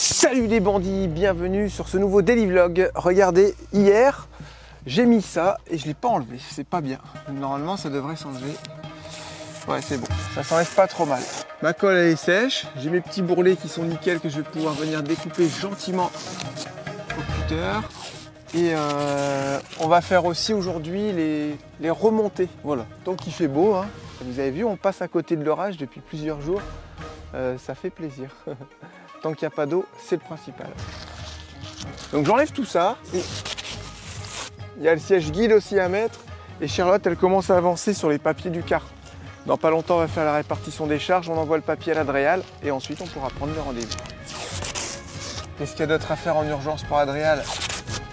Salut les bandits, bienvenue sur ce nouveau daily vlog. Regardez, hier j'ai mis ça et je l'ai pas enlevé, c'est pas bien. Normalement ça devrait s'enlever. Ouais, c'est bon, ça s'enlève pas trop mal. Ma colle elle est sèche, j'ai mes petits bourrelets qui sont nickel que je vais pouvoir venir découper gentiment au cutter. Et on va faire aussi aujourd'hui les remontées. Voilà, tant qu'il fait beau, hein. Vous avez vu, on passe à côté de l'orage depuis plusieurs jours. Ça fait plaisir. Tant qu'il n'y a pas d'eau, c'est le principal. Donc j'enlève tout ça. Et il y a le siège guide aussi à mettre. Et Charlotte, elle commence à avancer sur les papiers du car. Dans pas longtemps, on va faire la répartition des charges. On envoie le papier à l'Adréal. Et ensuite, on pourra prendre le rendez-vous. Qu'est-ce qu'il y a d'autre à faire en urgence pour Adréal?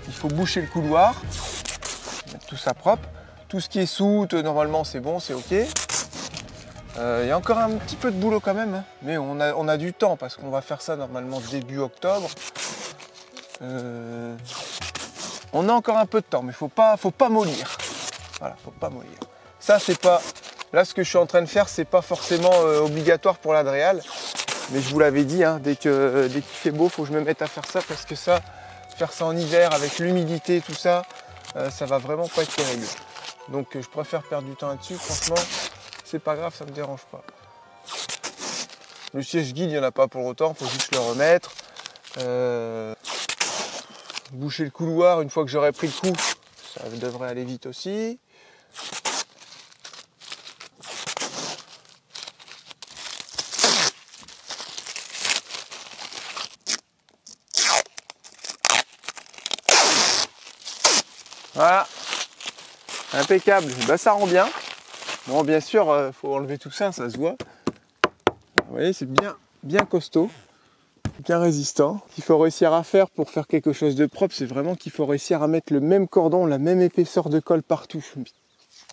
Il faut boucher le couloir. Mettre tout ça propre. Tout ce qui est soute, normalement, c'est bon, c'est OK. Il y a encore un petit peu de boulot quand même, hein. Mais on a du temps parce qu'on va faire ça normalement début octobre. On a encore un peu de temps, mais faut pas mollir. Voilà, faut pas mollir. Ça c'est pas. Là, ce que je suis en train de faire, c'est pas forcément obligatoire pour l'Adréal. Mais je vous l'avais dit, hein, dès qu'il fait beau, faut que je me mette à faire ça parce que ça, faire ça en hiver avec l'humidité, tout ça, ça va vraiment pas être terrible. Donc je préfère perdre du temps là-dessus, franchement. C'est pas grave, ça me dérange pas. Le siège guide, il n'y en a pas pour autant, il faut juste le remettre. Boucher le couloir, une fois que j'aurai pris le coup, ça devrait aller vite aussi. Voilà, impeccable, bah, ça rend bien. Bon, bien sûr, faut enlever tout ça, ça se voit. Vous voyez, c'est bien costaud, bien résistant. Ce qu'il faut réussir à faire pour faire quelque chose de propre, c'est vraiment qu'il faut réussir à mettre le même cordon, la même épaisseur de colle partout.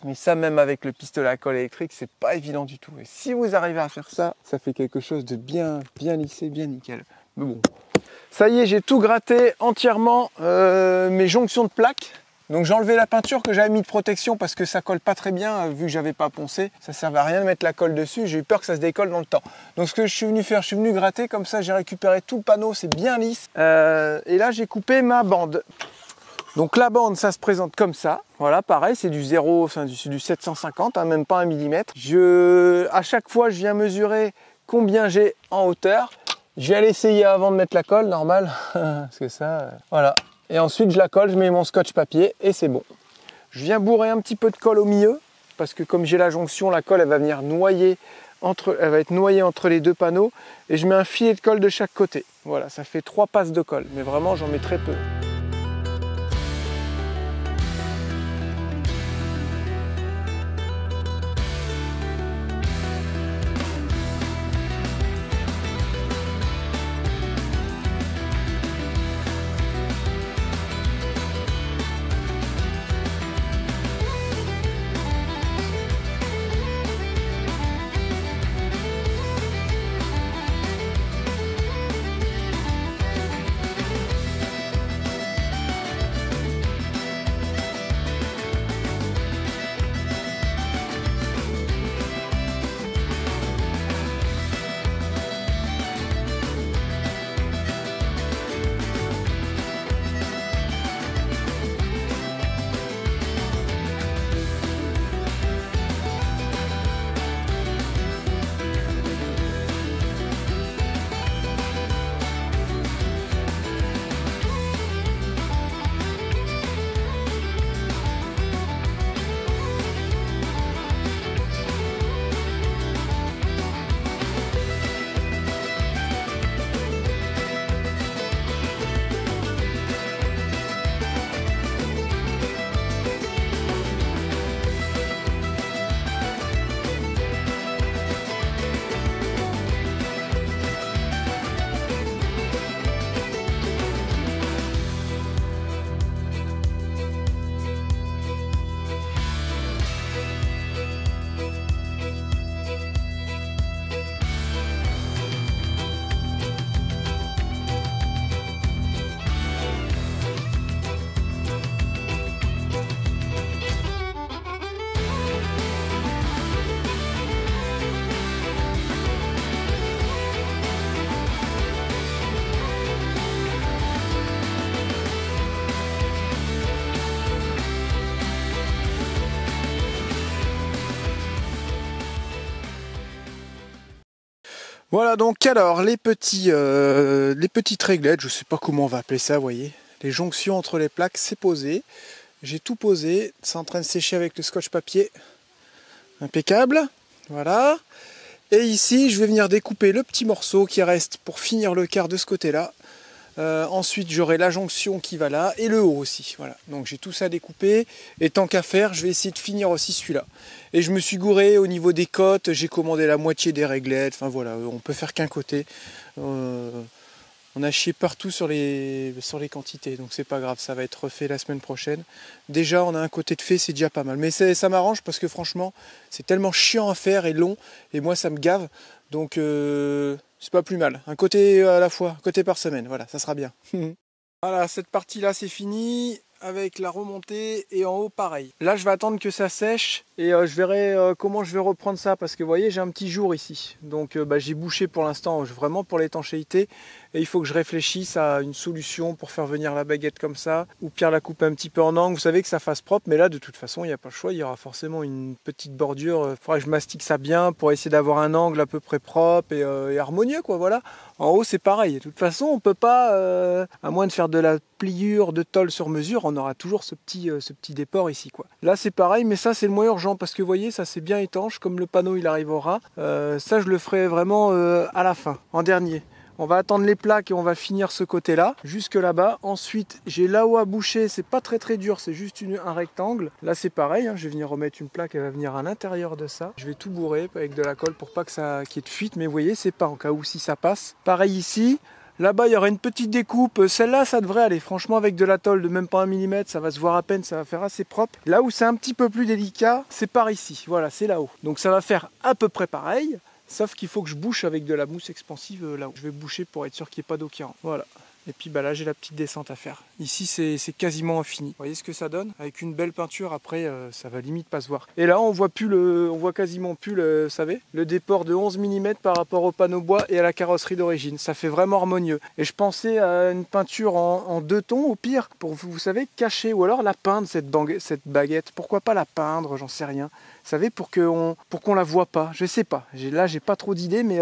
Mais ça, même avec le pistolet à colle électrique, c'est pas évident du tout. Et si vous arrivez à faire ça, ça fait quelque chose de bien lissé, bien nickel. Mais bon, ça y est, j'ai tout gratté entièrement, mes jonctions de plaques. Donc j'ai enlevé la peinture que j'avais mis de protection parce que ça colle pas très bien vu que j'avais pas poncé. Ça servait à rien de mettre la colle dessus, j'ai eu peur que ça se décolle dans le temps. Donc ce que je suis venu faire, je suis venu gratter comme ça, j'ai récupéré tout le panneau, c'est bien lisse. Et là j'ai coupé ma bande. Donc la bande ça se présente comme ça. Voilà, pareil, c'est du 0, enfin du 750, hein, même pas 1 mm. À chaque fois je viens mesurer combien j'ai en hauteur. Je vais aller essayer avant de mettre la colle, normal. Parce que ça, voilà. Et ensuite je la colle, je mets mon scotch papier et c'est bon. Je viens bourrer un petit peu de colle au milieu parce que comme j'ai la jonction, la colle elle va venir noyer elle va être noyée entre les deux panneaux et je mets un filet de colle de chaque côté. Voilà, ça fait 3 passes de colle, mais vraiment j'en mets très peu. Voilà donc alors les petites réglettes, je sais pas comment on va appeler ça, vous voyez. Les jonctions entre les plaques, c'est posé. J'ai tout posé, c'est en train de sécher avec le scotch papier. Impeccable, voilà. Et ici, je vais venir découper le petit morceau qui reste pour finir le quart de ce côté-là. Ensuite, j'aurai la jonction qui va là et le haut aussi. Voilà. Donc j'ai tout ça découpé. Et tant qu'à faire, je vais essayer de finir aussi celui-là. Et je me suis gouré au niveau des côtes. J'ai commandé la moitié des réglettes. Enfin voilà, on peut faire qu'un côté. On a chié partout sur les quantités. Donc c'est pas grave, ça va être refait la semaine prochaine. Déjà, on a un côté de fait, c'est déjà pas mal. Mais ça m'arrange parce que franchement, c'est tellement chiant à faire et long. Et moi, ça me gave. Donc c'est pas plus mal. Un côté à la fois, un côté par semaine. Voilà, ça sera bien. Voilà, cette partie-là, c'est fini. Avec la remontée et en haut pareil. Là je vais attendre que ça sèche et je verrai comment je vais reprendre ça parce que vous voyez j'ai un petit jour ici. Donc j'ai bouché pour l'instant vraiment pour l'étanchéité et il faut que je réfléchisse à une solution pour faire venir la baguette comme ça ou pire la couper un petit peu en angle. Vous savez que ça fasse propre mais là de toute façon il n'y a pas le choix, il y aura forcément une petite bordure. Il faudra que je mastique ça bien pour essayer d'avoir un angle à peu près propre et harmonieux quoi voilà. En haut c'est pareil, de toute façon on peut pas, à moins de faire de la pliure de tôle sur mesure, on aura toujours ce petit déport ici quoi. Là c'est pareil mais ça c'est le moins urgent parce que vous voyez ça c'est bien étanche comme le panneau il arrive au ras. Ça je le ferai vraiment à la fin, en dernier. On va attendre les plaques et on va finir ce côté là, jusque là-bas. Ensuite j'ai là-haut à boucher, c'est pas très dur, c'est juste un rectangle. Là c'est pareil, hein, je vais venir remettre une plaque, elle va venir à l'intérieur de ça. Je vais tout bourrer avec de la colle pour pas que ça qu'il y ait de fuite, mais vous voyez c'est pas en cas où si ça passe. Pareil ici. Là-bas, il y aura une petite découpe. Celle-là, ça devrait aller. Franchement, avec de la tôle de même pas 1 mm, ça va se voir à peine, ça va faire assez propre. Là où c'est un petit peu plus délicat, c'est par ici. Voilà, c'est là-haut. Donc ça va faire à peu près pareil. Sauf qu'il faut que je bouche avec de la mousse expansive là-haut. Je vais boucher pour être sûr qu'il n'y ait pas d'eau qui rentre. Voilà. Et puis bah là j'ai la petite descente à faire. Ici c'est quasiment infini. Vous voyez ce que ça donne? Avec une belle peinture après ça va limite pas se voir. Et là on voit quasiment plus vous savez, le déport de 11 mm par rapport au panneau bois et à la carrosserie d'origine. Ça fait vraiment harmonieux. Et je pensais à une peinture en 2 tons au pire pour vous savez cacher ou alors la peindre cette baguette. Pourquoi pas la peindre? J'en sais rien. Vous savez, pour qu'on la voit pas. Je sais pas. Là, j'ai pas trop d'idées, mais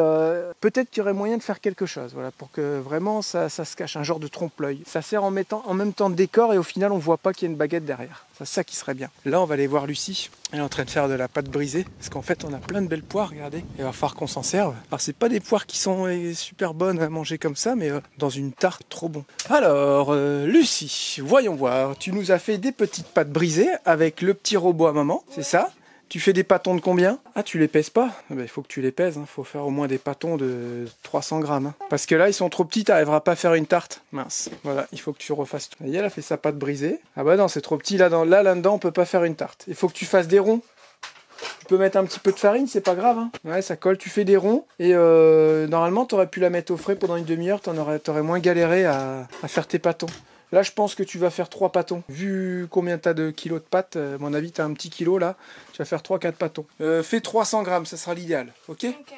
peut-être qu'il y aurait moyen de faire quelque chose. Voilà, pour que vraiment ça se cache, un genre de trompe-l'œil. Ça sert en mettant en même temps de décor et au final, on voit pas qu'il y a une baguette derrière. C'est ça qui serait bien. Là, on va aller voir Lucie. Elle est en train de faire de la pâte brisée. Parce qu'en fait, on a plein de belles poires, regardez. Il va falloir qu'on s'en serve. Alors, c'est pas des poires qui sont super bonnes à manger comme ça, mais dans une tarte, trop bon. Alors, Lucie, voyons voir. Tu nous as fait des petites pâtes brisées avec le petit robot à maman, c'est ça? Tu fais des pâtons de combien? Ah, tu les pèses pas? Il faut que tu les pèses, il faut faire au moins des pâtons de 300 grammes. Hein. Parce que là, ils sont trop petits, tu n'arriveras pas à faire une tarte. Mince, voilà, il faut que tu refasses tout. Elle a fait sa pâte brisée. Ah bah non, c'est trop petit, là-dedans, on peut pas faire une tarte. Il faut que tu fasses des ronds. Tu peux mettre un petit peu de farine, c'est pas grave. Hein. Ouais, ça colle, tu fais des ronds. Et normalement, tu aurais pu la mettre au frais pendant une demi-heure, tu aurais moins galéré à faire tes pâtons. Là, je pense que tu vas faire 3 pâtons. Vu combien tu as de kilos de pâtes, à mon avis, tu as un petit kilo là. Tu vas faire 3-4 pâtons. Fais 300 grammes, ça sera l'idéal. Ok? Ok.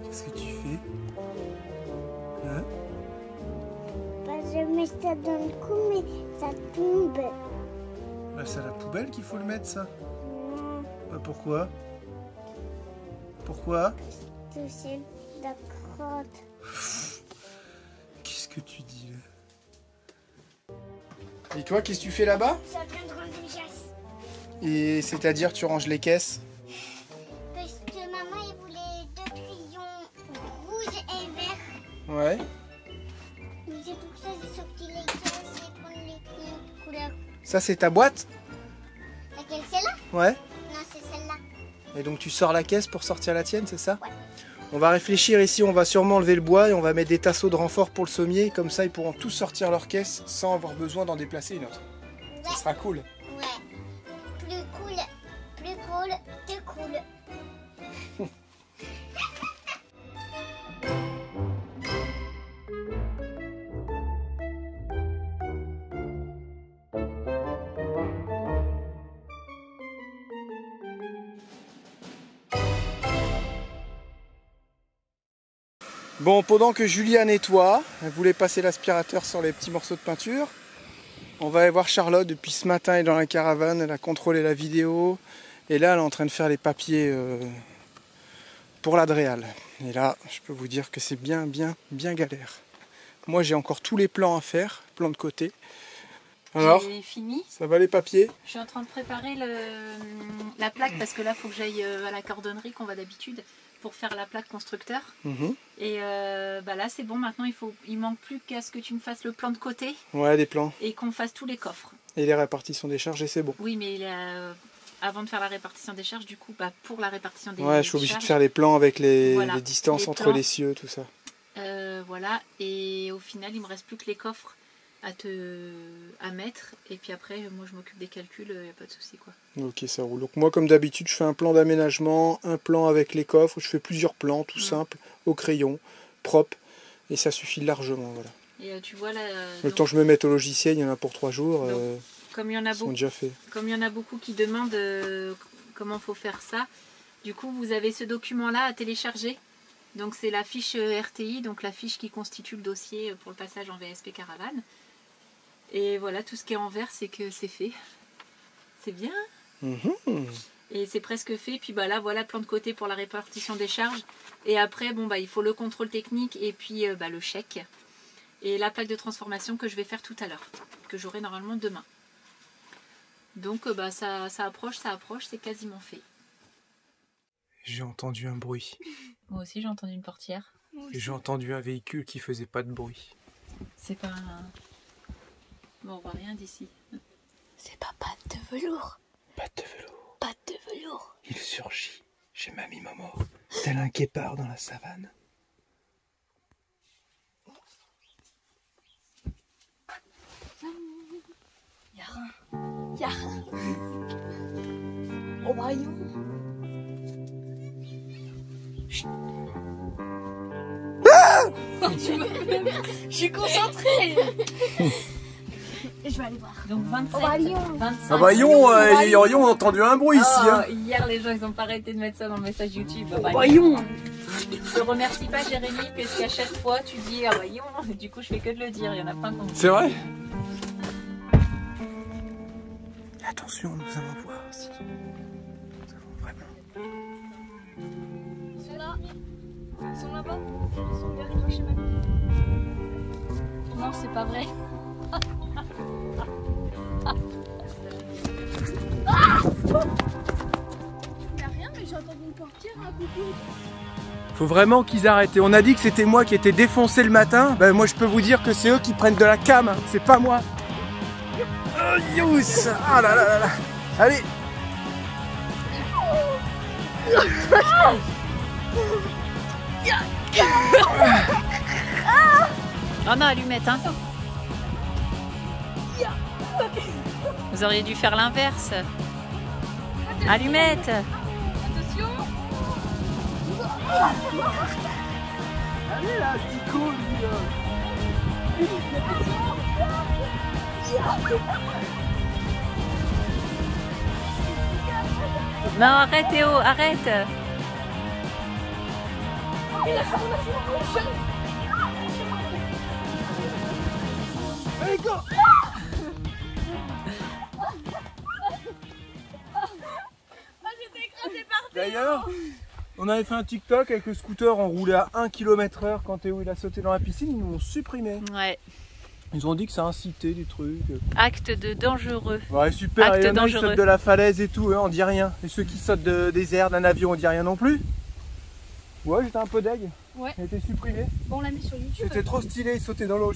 Qu'est-ce que tu fais? Hein? Bah, je mets ça dans le cou, mais ça tombe. Bah, c'est à la poubelle qu'il faut le mettre, ça. Non, Bah, pourquoi? Pourquoi? c'est la crotte. Qu'est-ce que tu dis là? Et toi, qu'est-ce que tu fais là-bas? Ça vient de ranger les caisses. Et c'est-à-dire, tu ranges les caisses? Parce que maman, elle voulait 2 crayons rouges et verts. Ouais. Mais c'est pour ça que j'ai sorti les caisses et prendre les crayons de couleur. Ça, c'est ta boîte? Laquelle, celle-là? Ouais. Non, c'est celle-là. Et donc tu sors la caisse pour sortir la tienne, c'est ça? Ouais. On va réfléchir ici, on va sûrement enlever le bois et on va mettre des tasseaux de renfort pour le sommier, comme ça ils pourront tous sortir leur caisse sans avoir besoin d'en déplacer une autre. Ouais. sera cool. Ouais. Plus cool que cool. Bon, pendant que Julia nettoie, elle voulait passer l'aspirateur sur les petits morceaux de peinture. On va aller voir Charlotte. Depuis ce matin, elle est dans la caravane, elle a contrôlé la vidéo. Et là, elle est en train de faire les papiers pour l'Adréal. Et là, je peux vous dire que c'est bien galère. Moi, j'ai encore tous les plans à faire, plans de côté. Alors, j'ai fini. Ça va les papiers? Je suis en train de préparer la plaque parce que là, il faut que j'aille à la cordonnerie qu'on va d'habitude pour faire la plaque constructeur. Et là, c'est bon. Maintenant, il manque plus qu'à ce que tu me fasses le plan de côté. Ouais, des plans. Et qu'on fasse tous les coffres. Et les répartitions des charges, et c'est bon. Oui, mais avant de faire la répartition des charges, du coup, pour la répartition des ouais, je suis obligé de faire les plans avec les distances entre les cieux, tout ça. Voilà. Et au final, il me reste plus que les coffres à mettre, et puis après moi je m'occupe des calculs, il n'y a pas de souci quoi. Ok, ça roule. Donc moi comme d'habitude je fais un plan d'aménagement, un plan avec les coffres, je fais plusieurs plans tout simples, au crayon, propre, et ça suffit largement, voilà. Et tu vois là... Le temps que je me mette au logiciel, il y en a pour 3 jours, comme il y en a ils sont déjà faits. Comme il y en a beaucoup qui demandent comment faut faire ça, du coup vous avez ce document là à télécharger. Donc c'est la fiche RTI, donc la fiche qui constitue le dossier pour le passage en VSP Caravane. Et voilà, tout ce qui est en vert, c'est que c'est fait. C'est bien. Et c'est presque fait. Puis là, voilà, plan de côté pour la répartition des charges. Et après, bon, il faut le contrôle technique et puis le chèque. Et la plaque de transformation que je vais faire tout à l'heure. Que j'aurai normalement demain. Donc ça approche, c'est quasiment fait. J'ai entendu un bruit. Moi aussi, j'ai entendu une portière. Et j'ai entendu un véhicule qui faisait pas de bruit. C'est pas un... Bon, on voit rien d'ici. C'est pas patte de velours. Patte de velours. Patte de velours. Il surgit chez Mamie Momo, tel un guépard dans la savane. Y'a oh voyons. Je suis concentrée. Et je vais aller voir. Donc 27. 25. Ah bah Yon, on a entendu un bruit ici. Hein. Hier les gens ils ont pas arrêté de mettre ça dans le message YouTube. Voyons. Je te remercie pas Jérémy puisqu'à chaque fois tu dis ah voyons. Du coup je fais que de le dire, il y en a plein qui ont... C'est vrai? Attention, nous allons voir si nous avons vraiment... Ils sont là. Ils sont là-bas. Ils sont derrière toi chez mamie. Non c'est pas vrai. Il n'y a rien, mais j'ai entendu une portière, un coucou. Faut vraiment qu'ils arrêtent. Et on a dit que c'était moi qui étais défoncé le matin. Ben moi je peux vous dire que c'est eux qui prennent de la cam, hein. C'est pas moi. Oh, youss. Ah là là là là. Allez. Oh non allumette hein. Vous auriez dû faire l'inverse. Allumette. Attention. Allez là, Tico, lui là. Non arrête Théo, arrête. Allez, go. D'ailleurs, on avait fait un TikTok avec le scooter, on roulait à 1 km/h quand Théo il a sauté dans la piscine, ils nous l'ont supprimé. Ouais. Ils ont dit que ça incitait des trucs. Acte de dangereux. Ouais, super, Acte et il y en a qui dangereux. sautent de la falaise et tout, on dit rien. Et ceux qui sautent des airs d'un avion, on dit rien non plus. Ouais, j'étais un peu deg. Ouais. Il a été supprimé. Bon, on l'a mis sur YouTube. C'était trop stylé, ils sautaient dans l'eau,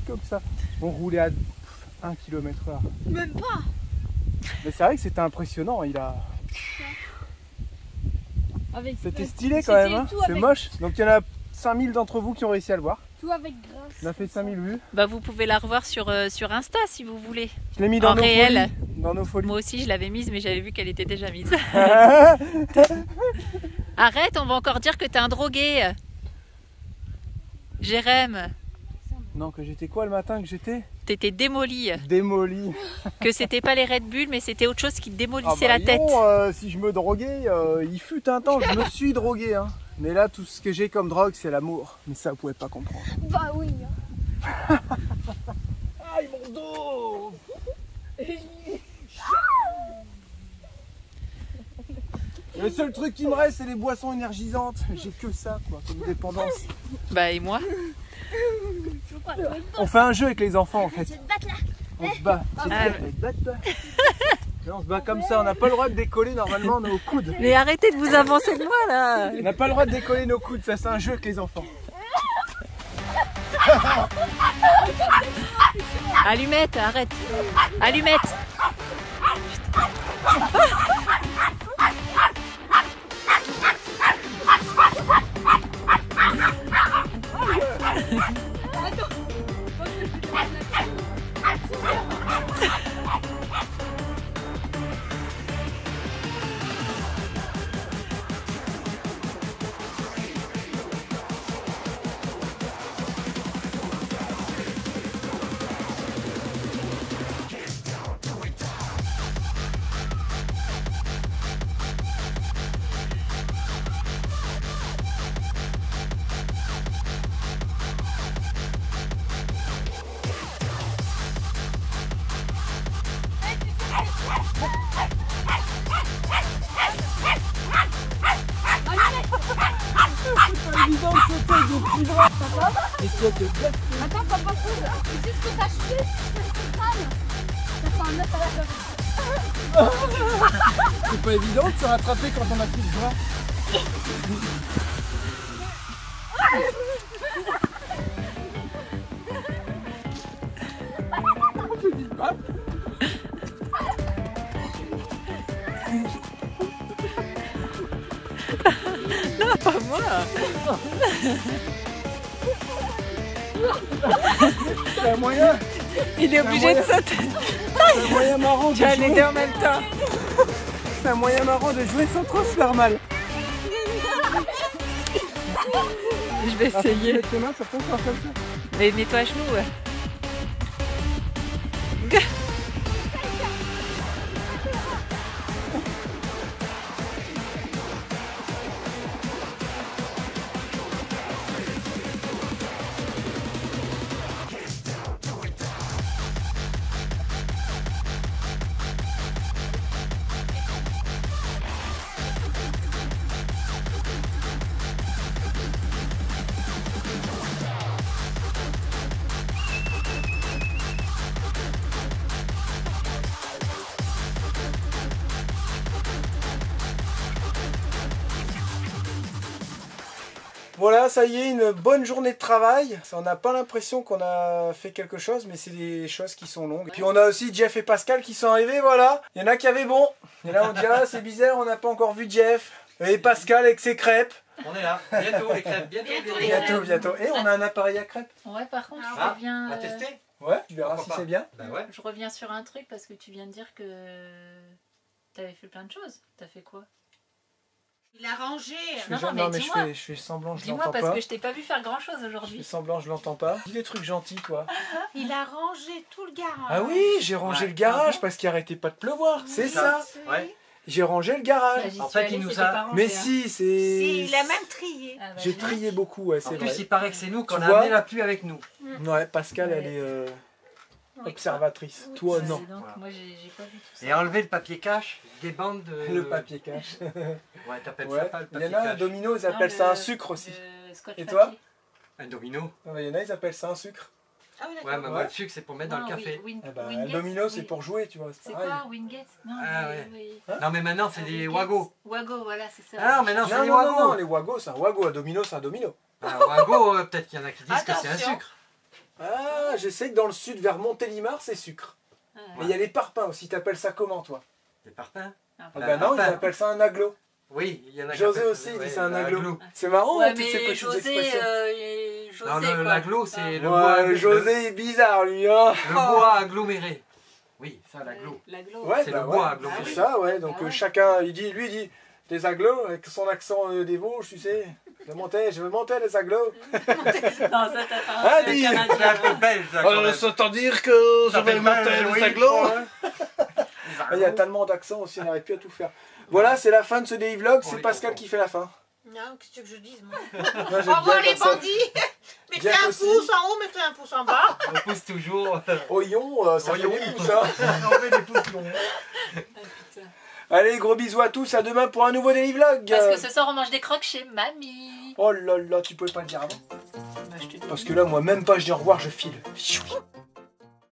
comme ça. On roulait à 1 km/h. Même pas. Mais c'est vrai que c'était impressionnant, il a... Avec C'était stylé quand même, hein. C'est moche. Donc il y en a 5000 d'entre vous qui ont réussi à le voir. tout avec gras. On a fait 5000 vues. Bah, vous pouvez la revoir sur Insta si vous voulez. Je l'ai mis dans En nos réel. folies. Dans nos folies. Moi aussi, je l'avais mise, mais j'avais vu qu'elle était déjà mise. Arrête, on va encore dire que t'es un drogué. Jérém, Non, que j'étais quoi le matin que j'étais t'étais démoli. démoli. Que c'était pas les Red Bull, mais c'était autre chose qui te démolissait Ah bah, la tête. si je me droguais, il fut un temps, je me suis drogué. Hein. Mais là, tout ce que j'ai comme drogue, c'est l'amour. Mais ça, vous pouvez pas comprendre. Bah oui. Aïe, mon dos. Le seul truc qui me reste, c'est les boissons énergisantes. J'ai que ça, quoi, comme dépendance. Bah, et moi? On fait un jeu avec les enfants, en fait. Je vais te battre là. On se bat. C'est Ah, clair, batte-toi. Là, on se bat comme ça. On n'a pas le droit de décoller normalement nos coudes. Mais arrêtez de vous avancer de moi là. On n'a pas le droit de décoller nos coudes. Ça, c'est un jeu avec les enfants. Allumette, arrête. Allumette. Attends, papa, c'est juste que ça chute, c'est crâne. Ça fait un œuf à la coque. C'est pas évident de se rattraper quand on a plus de bras. Non, pas moi. C'est un moyen. Il est obligé de sauter. C'est un moyen marrant de Tu vas l'aider jouer. en même temps. C'est un moyen marrant de jouer sans trop se faire mal. Je vais Ah, essayer. mettre tes mains, ça peut faire comme ça. Mais mets-toi à genoux. Ouais. Voilà, ça y est, une bonne journée de travail. On n'a pas l'impression qu'on a fait quelque chose, mais c'est des choses qui sont longues. Et puis on a aussi Jeff et Pascal qui sont arrivés, voilà. Il y en a qui avaient bon. Et là on dit, ah c'est bizarre, on n'a pas encore vu Jeff. Et Pascal avec ses crêpes. On est là, bientôt les crêpes, Bientôt. Et on a un appareil à crêpes. Ouais, par contre, Ah, je reviens. on va tester. Ouais, tu verras Pourquoi si pas. c'est bien. Bah ouais. Je reviens sur un truc parce que tu viens de dire que t'avais fait plein de choses. T'as fait quoi? Il a rangé. Non, mais dis-moi. je fais semblant, je Dis-moi l'entends parce pas. que je t'ai pas vu faire grand chose Je fais aujourd'hui. semblant, je l'entends pas. Dis des trucs gentils, quoi. Il a rangé tout le garage. Ah oui, j'ai rangé Ouais. le garage Ah bon parce qu'il arrêtait pas de pleuvoir. C'est ça. ça. Ouais. J'ai rangé le garage. Bah, j'y En suis fait, allée, il nous c'était a- pas rangé, Mais hein. si, Si, c'est... il a même trié. Ah, bah, J'ai je- trié beaucoup, ouais, c'est En vrai. plus, il paraît que c'est nous qu'on Tu a vois amené la pluie avec nous. Ouais, Pascal, elle Ouais. est observatrice. Toi, Ouais, non. donc, Voilà. moi j'ai pas vu tout ça. Et enlever le papier cache, des bandes de... Le papier cache. Ouais, t'appelles Ouais. ça pas le Il y papier en a un cache. domino, ils Non, appellent ça un le- sucre aussi. le scotch Et papier. toi Un domino. Il y en a, ils appellent ça un sucre. Ah oui, d'accord. Ouais, mais moi, Ouais. le sucre, c'est pour mettre dans Non, le café. Eh ben, un Wingate, domino, c'est oui. pour jouer, tu vois. C'est pareil. quoi Wingate? Non, Ah, oui, ouais. oui. Non, mais maintenant, c'est Ah, des Wingate. Wago. Wago, voilà, c'est ça. Ah, maintenant, c'est Non, des non, non, Wago. non, les Wago, c'est un Wago. Un domino, c'est un domino. Un Wago, peut-être qu'il y en a qui disent que c'est un Attention. sucre. Ah, je sais que dans le sud, vers Montélimar, c'est sucre. Ah, Mais il y a les parpaings aussi. T'appelles ça comment, toi? Des parpaings. ah, Ah Bah, bah non, ils parpaing. appellent ça un aglo. Oui, il y en a qui José appellent- aussi, il dit ouais, c'est un aglo. aglo. C'est marrant, Ouais, hein, toutes ces mais petites José, expressions. José Non, quoi. l'aglo, c'est le Ouais, bois. José est bizarre, lui, hein. Le bois aggloméré. Oui, ça, l'aglo. L'aglo. Ouais, C'est bah le bois ouais, aggloméré. c'est ça, ouais. Donc Ah ouais. chacun, lui il dit des agglos avec son accent des Vosges, tu sais. Je veux monter les agglos. Non, ça t'as pas Ah, un dis. C'est un canadien. peu belge, ça, quand même. ça t'a dire que Ça fait mal, oui, Ah, il y a tellement d'accents aussi, on n'arrive plus à tout faire. Voilà, c'est la fin de ce daily vlog, On c'est est Pascal content. qui fait la fin. Non, qu'est-ce que tu veux que je dise, moi? Moi, j'aime Au revoir bien les comme ça. bandits! Mettez Jack un aussi. pouce en haut, mettez un pouce en bas. On pousse toujours. Oyon, ça fait Oyon. des pouces, hein. On met des pouces longs. Ah, putain. Allez, gros bisous à tous, à demain pour un nouveau daily vlog. Parce que ce soir, on mange des croques chez mamie. Oh là là, tu pouvais pas le dire avant. Bah, je te dis. Parce que là, moi, même pas, je dis au revoir, je file.